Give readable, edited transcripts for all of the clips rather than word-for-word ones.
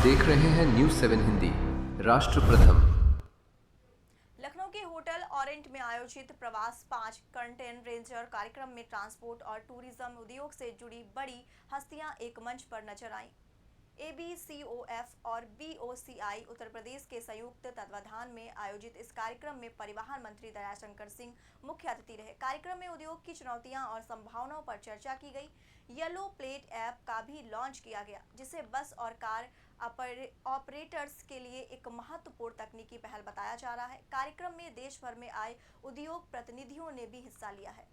देख रहे हैं न्यूज 7 हिंदी। राष्ट्र प्रथम। लखनऊ के होटल ऑरेंट में आयोजित प्रवास 5 कंटेंट रेंजर कार्यक्रम में ट्रांसपोर्ट और टूरिज्म उद्योग से जुड़ी बड़ी हस्तियां एक मंच पर नजर आईं। ABCOF और BOCI उत्तर प्रदेश के संयुक्त तत्वाधान में आयोजित इस कार्यक्रम में परिवहन मंत्री दयाशंकर सिंह मुख्य अतिथि रहे। कार्यक्रम में उद्योग की चुनौतियां और संभावनाओं पर चर्चा की गई। येलो प्लेट ऐप का भी लॉन्च किया गया, जिसे बस और कार ऑपरेटर्स के लिए एक महत्वपूर्ण तकनीकी पहल बताया जा रहा है। कार्यक्रम में देश भर में आए उद्योग प्रतिनिधियों ने भी हिस्सा लिया है।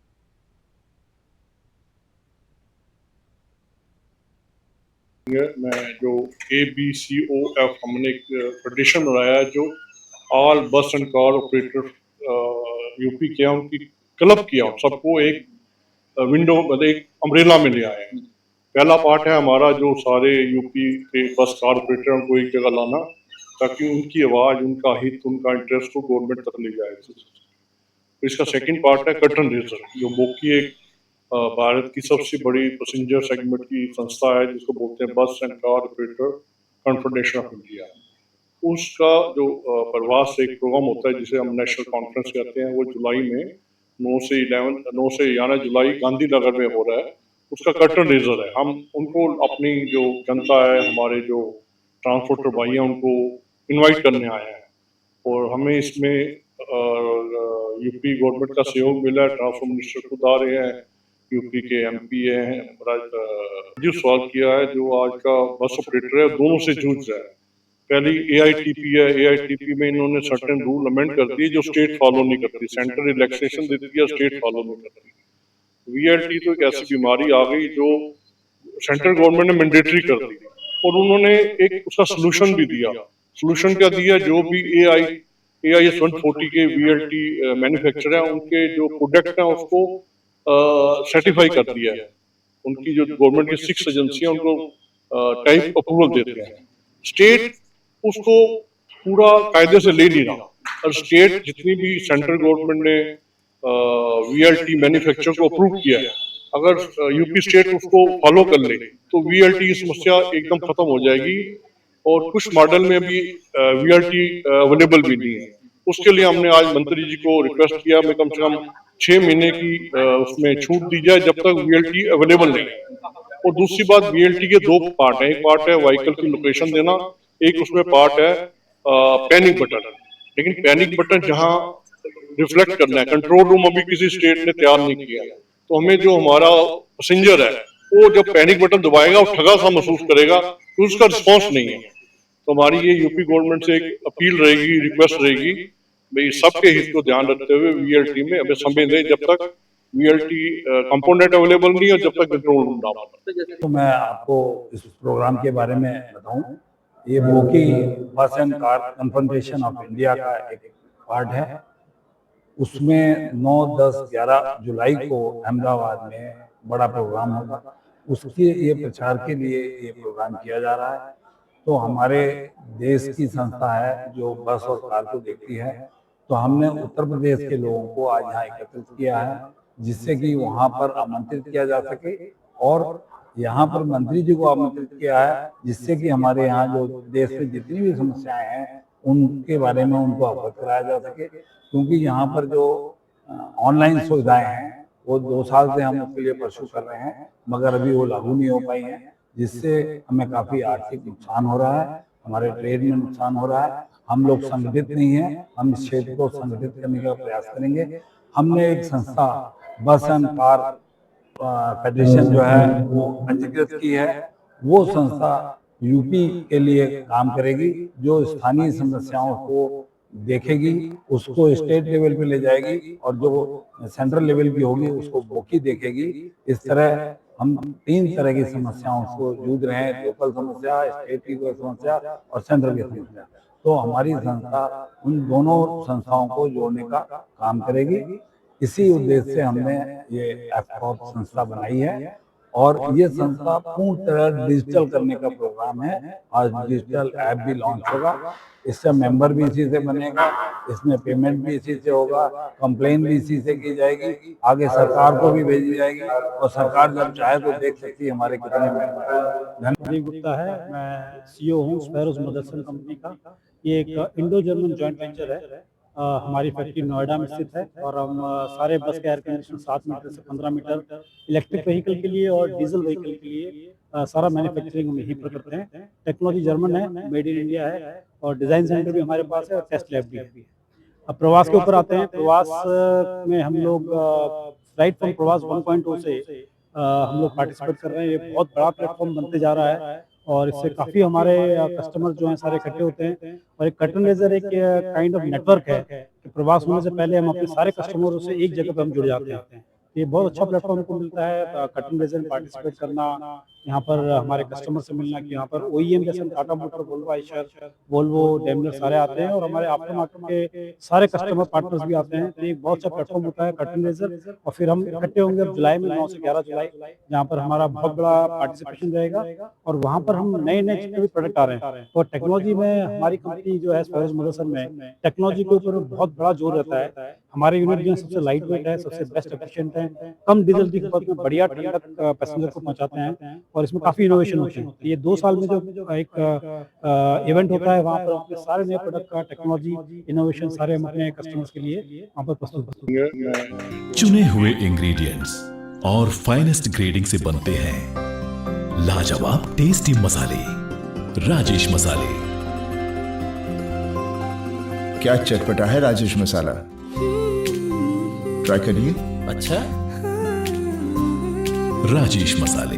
मैं जो ABCOF हमने एक पेटिशन बनाया है जो ऑल बस एंड कार ऑपरेटर यूपी के उनकी क्लब किया सबको एक विंडो मतलब एक अम्ब्रेला में ले आए हैं। पहला पार्ट है हमारा जो सारे यूपी के बस कार ऑपरेटरों को एक जगह लाना ताकि उनकी आवाज़, उनका हित, उनका इंटरेस्ट को गवर्नमेंट तक ले जाए। तो इसका सेकंड पार्ट है कर्टन रेजर, जो बोकी एक भारत की सबसे बड़ी पैसेंजर सेगमेंट की संस्था है जिसको बोलते हैं बस and car operator confederation of India. उसका जो प्रवास एक प्रोग्राम होता है जिसे हम नेशनल कॉन्फ्रेंस कहते हैं, वो जुलाई में 9 से 11 जुलाई गांधीनगर में हो रहा है। उसका कर्टन रेजर है। हम उनको अपनी जो जनता है, हमारे जो ट्रांसपोर्टर भाई हैं, उनको इनवाइट करने आए हैं और हमें इसमें यूपी गवर्नमेंट का सहयोग मिला है। ट्रांसपोर्ट मिनिस्टर खुद आ रहे हैं, यूपी के MP हैं। जो सवाल किया है, जो आज का बस ऑपरेटर है दोनों से जूझ रहा है। पहली AITP है, AITP में इन्होंने सर्टेन रूल अमेंड कर दिए जो स्टेट फॉलो नहीं करती। सेंटर रिलैक्सेशन देती है, स्टेट फॉलो नहीं करती। VLT तो एक ऐसी बीमारी आ गई जो सेंट्रल गवर्नमेंट ने मैंडेटरी कर दी और उन्होंने एक उसका सोल्यूशन भी दिया। सोल्यूशन क्या दिया? जो भी AIS 140 के VLT मैन्युफैक्चरर हैं, उनके जो प्रोडक्ट हैं उसको सर्टिफाई कर दिया है। उनकी जो गवर्नमेंट की 6 एजेंसियां उनको टाइप अप्रूवल देते हैं। स्टेट उसको पूरा कायदे से ले नहीं रहा और स्टेट जितनी भी सेंट्रल गवर्नमेंट ने VLT मैन्युफैक्चर को अप्रूव किया है, अगर यूपी स्टेट उसको फॉलो कर ले तो VLT की समस्या एकदम खत्म हो जाएगी। और कुछ मॉडल में अभी VLT अवेलेबल भी नहीं है। उसके लिए हमने आज मंत्री जी को रिक्वेस्ट किया में कम से कम 6 महीने की उसमें छूट दी जाए जब तक VLT अवेलेबल नहीं है। और दूसरी बात, VLT के 2 पार्ट हैं। एक पार्ट है व्हीकल की लोकेशन देना, एक उसमें पार्ट है पैनिक बटन। लेकिन पैनिक बटन जहां रिफ्लेक्ट करना है, कंट्रोल रूम अभी किसी स्टेट ने तैयार नहीं किया। तो हमें जो हमारा पैसेंजर है वो जब पैनिक बटन दबाएगा वो ठगा सा महसूस करेगा तो उसका रिस्पॉन्स नहीं है। तो हमारी ये यूपी गवर्नमेंट से एक अपील रहेगी, रिक्वेस्ट रहेगी, भाई सबके हित को ध्यान रखते हुए VLT में हमें समय दें जब तक VLT कंपोनेंट अवेलेबल नहीं है और जब तक कंट्रोल रूम ना बने। तो मैं आपको इस प्रोग्राम के बारे में बताऊं, ये बोकी बस and car confederation of India का एक पार्ट है। उसमें 9, 10, 11 जुलाई को अहमदाबाद में बड़ा प्रोग्राम होगा। उसके ये प्रचार के लिए ये प्रोग्राम किया जा रहा है। तो हमारे देश की संस्था है जो बस और कार को देखती है, तो हमने उत्तर प्रदेश के लोगों को आज यहाँ एकत्रित किया है जिससे कि वहाँ पर आमंत्रित किया जा सके और यहाँ पर मंत्री जी को आमंत्रित किया है जिससे कि हमारे यहाँ जो देश में जितनी भी समस्याएं हैं उनके बारे में उनको अवगत कराया जा सके। क्योंकि यहाँ पर जो ऑनलाइन सुविधाएं हैं वो 2 साल से हम उसके लिए परसू कर रहे हैं, मगर अभी वो लागू नहीं हो पाई हैं, जिससे हमें काफी आर्थिक नुकसान हो रहा है, हमारे ट्रेड में नुकसान हो रहा है। हम लोग संगठित नहीं है, हम इस क्षेत्र को संगठित करने का प्रयास करेंगे। हमने एक संस्था बस एंड कार फेडरेशन जो है वो पंजीकृत की है। वो संस्था यूपी के लिए काम करेगी, जो स्थानीय समस्याओं को देखेगी, उसको स्टेट लेवल पे ले जाएगी और जो सेंट्रल लेवल की होगी उसको बोकी देखेगी। इस तरह हम 3 तरह की समस्याओं को जूझ रहे हैं, लोकल समस्या, स्टेट की कोई समस्या और सेंट्रल की समस्या। तो हमारी संस्था उन दोनों संस्थाओं को जोड़ने का काम करेगी। इसी उद्देश्य से हमने ये एफकॉप संस्था बनाई है और ये संस्था पूर्ण तरह डिजिटल करने का प्रोग्राम है। आज डिजिटल ऐप भी लॉन्च होगा, इससे मेंबर भी इसी से बनेगा, इसमें पेमेंट भी इसी से होगा, कंप्लेन भी इसी से की जाएगी, आगे सरकार को भी भेजी जाएगी और सरकार जब चाहे तो देख सकती है हमारे कितने मेंबर हैं। प्रदीप गुप्ता है, मैं सीईओ हूँ स्पैरोज मदरसन कंपनी का। ये एक इंडो जर्मन जॉइंट वेंचर है। हमारी फैक्ट्री नोएडा में स्थित है और हम सारे बस के एयर कंडीशन 7 मीटर से 15 मीटर इलेक्ट्रिक व्हीकल के लिए और डीजल व्हीकल के लिए सारा मैन्युफैक्चरिंग हम यहीं पर करते हैं। टेक्नोलॉजी जर्मन है, मेड इन इंडिया है और डिज़ाइन सेंटर भी हमारे पास है और टेस्ट लैब भी है। अब प्रवास के ऊपर आते हैं। प्रवास में हम लोग राइट फ्रॉम प्रवास 1.0 से हम लोग पार्टिसिपेट कर रहे हैं। ये बहुत बड़ा प्लेटफॉर्म बनते जा रहा है और इससे काफ़ी हमारे कस्टमर जो हैं सारे इकट्ठे होते हैं और एक कर्टन रेजर एक काइंड ऑफ नेटवर्क है कि प्रवास होने से पहले हम अपने सारे कस्टमरों से एक जगह पर हम जुड़ जाते हैं। ये बहुत अच्छा प्लेटफॉर्म को मिलता है कर्टन रेजर में पार्टिसिपेट करना, यहाँ पर हमारे कस्टमर से मिलना कि यहाँ पर OEM जैसे Tata motor, Volvo, Eicher, Volvo, Daimler सारे आते हैं और हमारे आफ्टर मार्केट के सारे कस्टमर पार्टनर्स भी आते हैं। तो एक बहुत अच्छा प्लेटफॉर्म होता है कर्टन रेजर। और फिर हम इकट्ठे होंगे अब जुलाई में 9 से 11 जुलाई, जहाँ पर हमारा बहुत बड़ा पार्टिसिपेशन रहेगा और वहाँ पर हम नए नए जितने भी प्रोडक्ट आ रहे हैं और टेक्नोलॉजी में हमारी कंपनी जो है स्पैरोज मदरसन में टेक्नोलॉजी के ऊपर बहुत बड़ा जोर रहता है। हमारे यूनिट जो है सबसे लाइट वेट है, सबसे बेस्ट एफिशिएंट है, कम डीजल की खपत में बढ़िया ठंडक पैसेंजर को पहुंचाते हैं और इसमें काफ़ी इनोवेशन होती है। ये 2 साल में जो एक इवेंट होता है वहाँ पर अपने सारे नए प्रोडक्ट का टेक्नोलॉजी इनोवेशन सारे हम अपने कस्टमर्स के लिए वहाँ पर प्रस्तुत। चुने हुए इंग्रेडिएंट्स और फाइनेस्ट ग्रेडिंग से बनते हैं लाजवाब टेस्टी मसाले, राजेश मसाले। क्या चटपटा है राजेश मसाला, ट्राई करिए। अच्छा, राजेश मसाले।